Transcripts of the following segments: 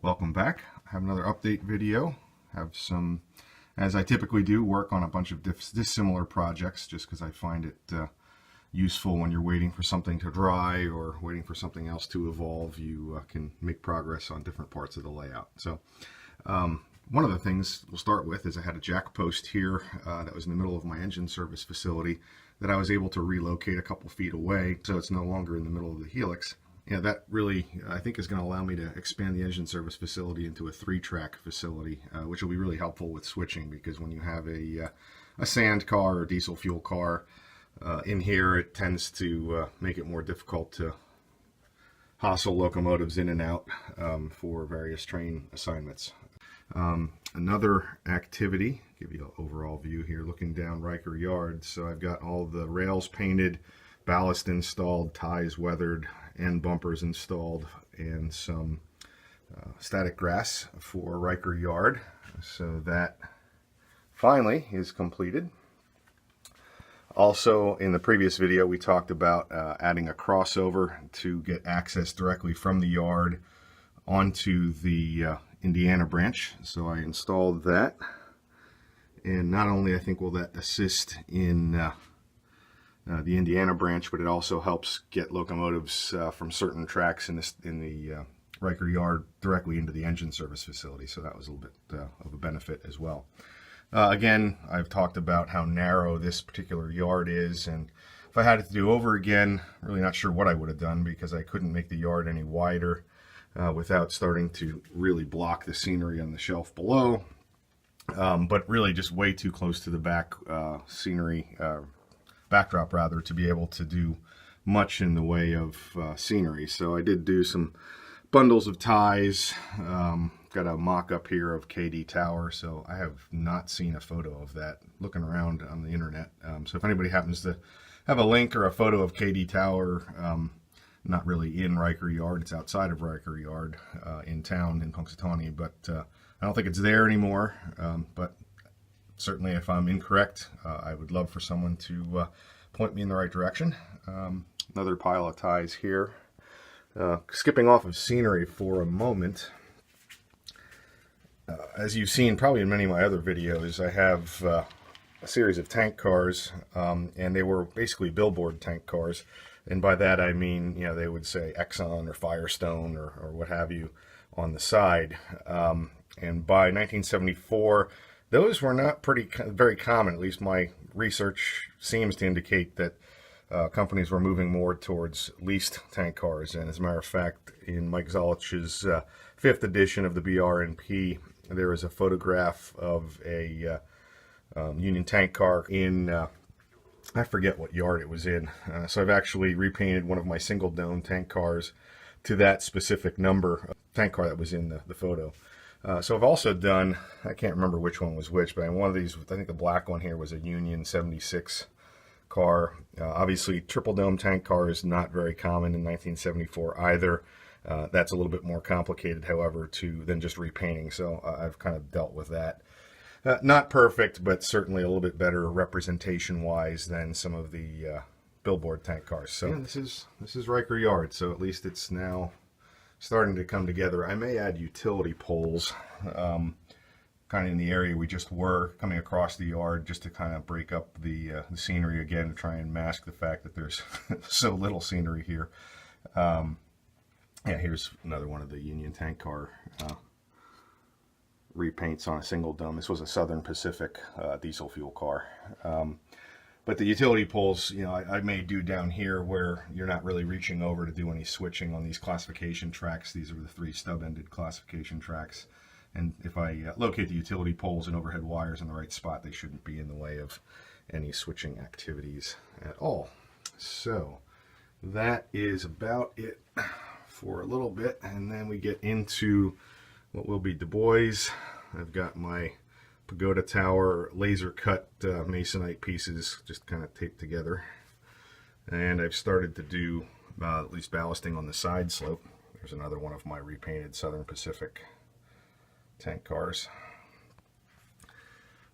Welcome back. I have another update video. Have some, as I typically do, work on a bunch of dissimilar projects just because I find it useful when you're waiting for something to dry or waiting for something else to evolve. You can make progress on different parts of the layout. So one of the things we'll start with is I had a jack post here that was in the middle of my engine service facility that I was able to relocate a couple feet away, so it's no longer in the middle of the helix. Yeah, that really, I think, is going to allow me to expand the engine service facility into a 3-track facility, which will be really helpful with switching, because when you have a sand car or diesel fuel car in here, it tends to make it more difficult to hustle locomotives in and out for various train assignments. Another activity, give you an overall view here, looking down Riker Yard. So I've got all the rails painted, ballast installed, ties weathered, end bumpers installed, and some static grass for Riker Yard. So that finally is completed. Also, in the previous video, we talked about adding a crossover to get access directly from the yard onto the Indiana branch. So I installed that, and not only I think will that assist in the Indiana branch, but it also helps get locomotives from certain tracks in the Riker Yard directly into the engine service facility. So that was a little bit of a benefit as well. Again, I've talked about how narrow this particular yard is, and if I had it to do over again, really not sure what I would have done, because I couldn't make the yard any wider without starting to really block the scenery on the shelf below. But really just way too close to the back backdrop rather, to be able to do much in the way of scenery. So I did do some bundles of ties. Got a mock-up here of KD Tower, so I have not seen a photo of that looking around on the internet. So if anybody happens to have a link or a photo of KD Tower, not really in Riker Yard, it's outside of Riker Yard in town in Punxsutawney, but I don't think it's there anymore. But certainly if I'm incorrect, I would love for someone to point me in the right direction. Another pile of ties here. Skipping off of scenery for a moment, as you've seen probably in many of my other videos, I have a series of tank cars, and they were basically billboard tank cars. And by that I mean, you know, they would say Exxon or Firestone or what have you on the side. And by 1974, those were not very common. At least my research seems to indicate that companies were moving more towards leased tank cars. And as a matter of fact, in Mike Zolich's 5th edition of the BRNP, there is a photograph of a Union tank car in, I forget what yard it was in. So I've actually repainted one of my single dome tank cars to that specific number tank car that was in the photo. So I've also done, I can't remember which one was which, but in one of these, I think the black one here was a Union 76 car. Obviously, triple dome tank car is not very common in 1974 either. That's a little bit more complicated, however, than just repainting. So I've kind of dealt with that. Not perfect, but certainly a little bit better representation-wise than some of the billboard tank cars. So yeah, this is Riker Yard. So at least it's now starting to come together. I may add utility poles, kind of in the area we just were, coming across the yard, just to kind of break up the scenery again, to try and mask the fact that there's so little scenery here. Yeah, here's another one of the Union tank car repaints on a single dome. This was a Southern Pacific diesel fuel car. But the utility poles, you know, I may do down here where you're not really reaching over to do any switching on these classification tracks. These are the 3 stub-ended classification tracks. And if I locate the utility poles and overhead wires in the right spot, they shouldn't be in the way of any switching activities at all. So that is about it for a little bit, and then we get into what will be Du Bois. I've got my pagoda tower laser cut masonite pieces just kind of taped together, and I've started to do at least ballasting on the side slope. There's another one of my repainted Southern Pacific tank cars.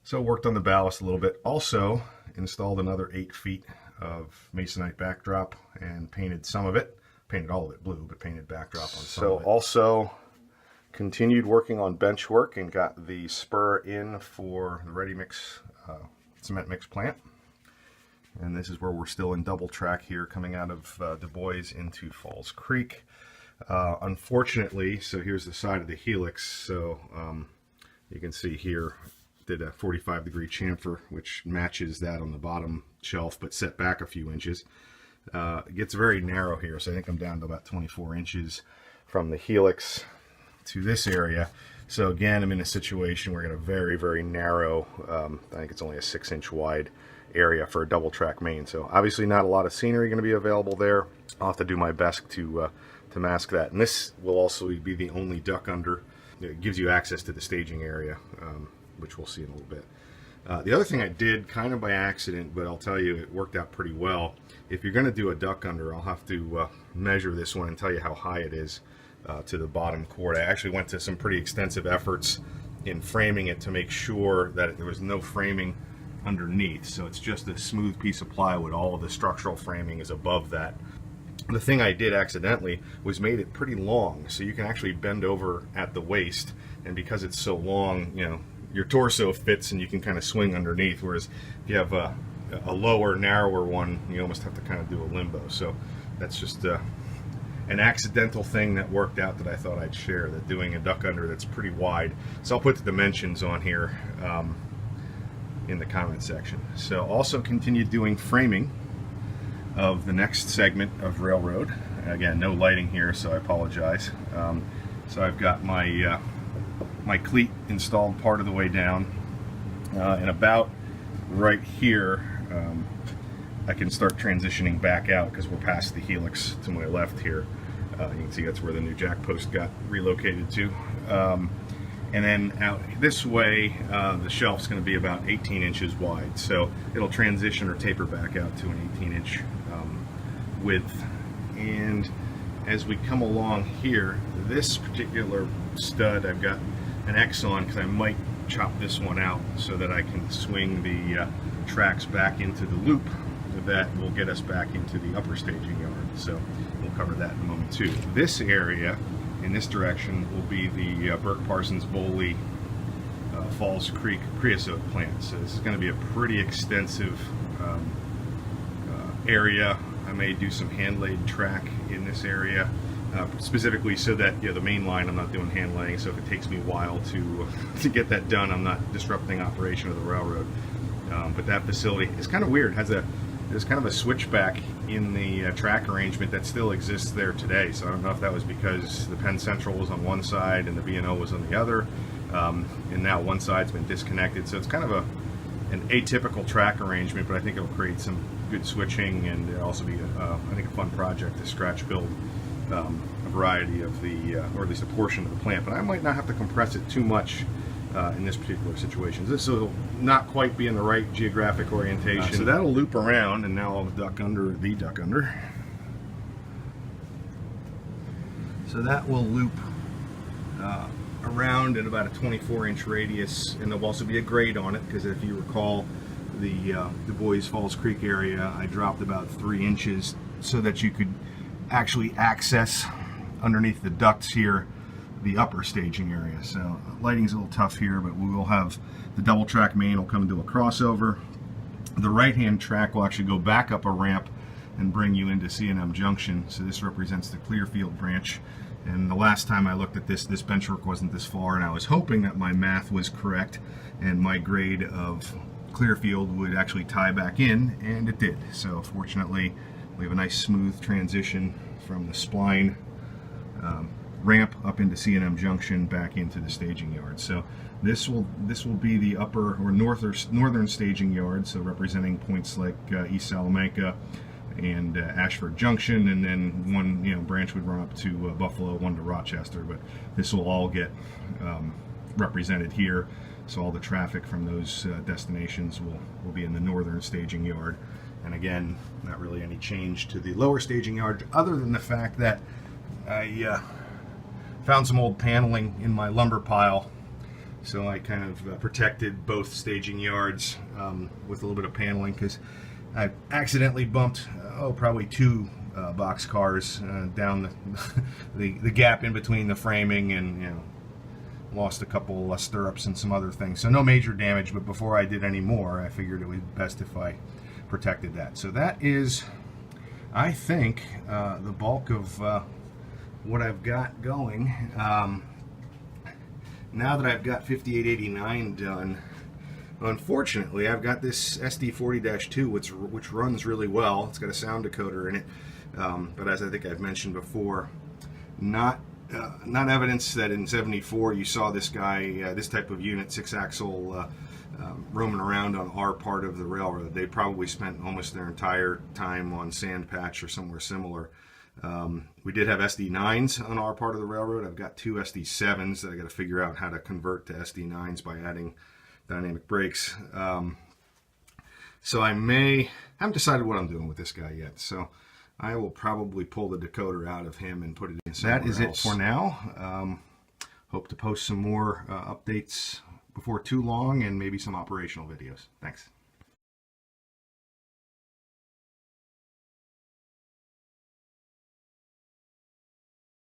So worked on the ballast a little bit. Also installed another 8 feet of masonite backdrop and painted some of it. Painted all of it blue, but painted backdrop on some of it. So also Continued working on bench work and got the spur in for the ready mix cement mix plant. And this is where we're still in double track here, coming out of Du Bois into Falls Creek. Unfortunately, so here's the side of the helix. So you can see here, did a 45-degree chamfer, which matches that on the bottom shelf, but set back a few inches. It gets very narrow here, so I think I'm down to about 24 inches from the helix to this area. So again, I'm in a situation where I got a very, very narrow, I think it's only a 6-inch wide area for a double track main. So obviously not a lot of scenery going to be available there. I'll have to do my best to mask that. And this will also be the only duck under. It gives you access to the staging area, which we'll see in a little bit. The other thing I did kind of by accident, but I'll tell you it worked out pretty well. If you're going to do a duck under, I'll have to measure this one and tell you how high it is to the bottom chord. I actually went to some pretty extensive efforts in framing it to make sure that there was no framing underneath. So it's just a smooth piece of plywood. All of the structural framing is above that. The thing I did accidentally was made it pretty long, so you can actually bend over at the waist, and because it's so long, you know, your torso fits and you can kind of swing underneath, whereas if you have a lower, narrower one, you almost have to kind of do a limbo. So that's just an accidental thing that worked out that I thought I'd share, that doing a duck under that's pretty wide. So I'll put the dimensions on here in the comment section. So also continued doing framing of the next segment of railroad. Again, no lighting here, so I apologize. So I've got my my cleat installed part of the way down, and about right here I can start transitioning back out because we're past the helix to my left here. You can see that's where the new jack post got relocated to. And then out this way, the shelf's going to be about 18 inches wide, so it'll transition or taper back out to an 18-inch width. And as we come along here, this particular stud, I've got an X on because I might chop this one out so that I can swing the tracks back into the loop that will get us back into the upper staging yard. So we'll cover that in a moment too. This area in this direction will be the Burke Parsons Bowley Falls Creek creosote plant. So this is going to be a pretty extensive area. I may do some hand laid track in this area, specifically so that, you know, the main line, I'm not doing hand laying, so if it takes me a while to get that done, I'm not disrupting operation of the railroad. But that facility is kind of weird. There's kind of a switchback in the track arrangement that still exists there today. So I don't know if that was because the Penn Central was on one side and the B&O was on the other, and now one side's been disconnected. So it's kind of an atypical track arrangement, but I think it'll create some good switching, and it'll also be, I think, a fun project to scratch build a variety of the, or at least a portion of the plant. But I might not have to compress it too much in this particular situation. This will not quite be in the right geographic orientation. So that'll loop around, and now I'll duck under the duck under. So that will loop around in about a 24-inch radius, and there'll also be a grade on it, because if you recall, the Du Bois Falls Creek area, I dropped about 3 inches so that you could actually access underneath the ducts here the upper staging area. So lighting's a little tough here, but we will have the double track main will come into a crossover. The right hand track will actually go back up a ramp and bring you into C&M Junction. So this represents the Clearfield branch. And the last time I looked at this bench work wasn't this far, and I was hoping that my math was correct and my grade of Clearfield would actually tie back in, and it did. So fortunately, we have a nice smooth transition from the spline ramp up into C&M Junction back into the staging yard. So this will be the upper or northern staging yard, so representing points like East Salamanca and Ashford Junction, and then one branch would run up to Buffalo, one to Rochester. But this will all get represented here, so all the traffic from those destinations will be in the northern staging yard. And again, not really any change to the lower staging yard, other than the fact that I found some old paneling in my lumber pile, so I kind of protected both staging yards with a little bit of paneling, because I accidentally bumped probably 2 box cars down the gap in between the framing, and lost a couple stirrups and some other things. So no major damage, but before I did any more, I figured it would be best if I protected that. So that is, I think, the bulk of what I've got going. Now that I've got 5889 done, unfortunately, I've got this SD40-2, which runs really well. It's got a sound decoder in it, but as I think I've mentioned before, not evidence that in '74 you saw this guy, this type of unit, 6-axle, roaming around on our part of the railroad. They probably spent almost their entire time on Sand Patch or somewhere similar. We did have SD9s on our part of the railroad. I've got 2 SD7s that I got to figure out how to convert to SD9s by adding dynamic brakes. So I haven't decided what I'm doing with this guy yet. So I will probably pull the decoder out of him and put it in somewhere else. That is it for now. Hope to post some more updates before too long, and maybe some operational videos. Thanks.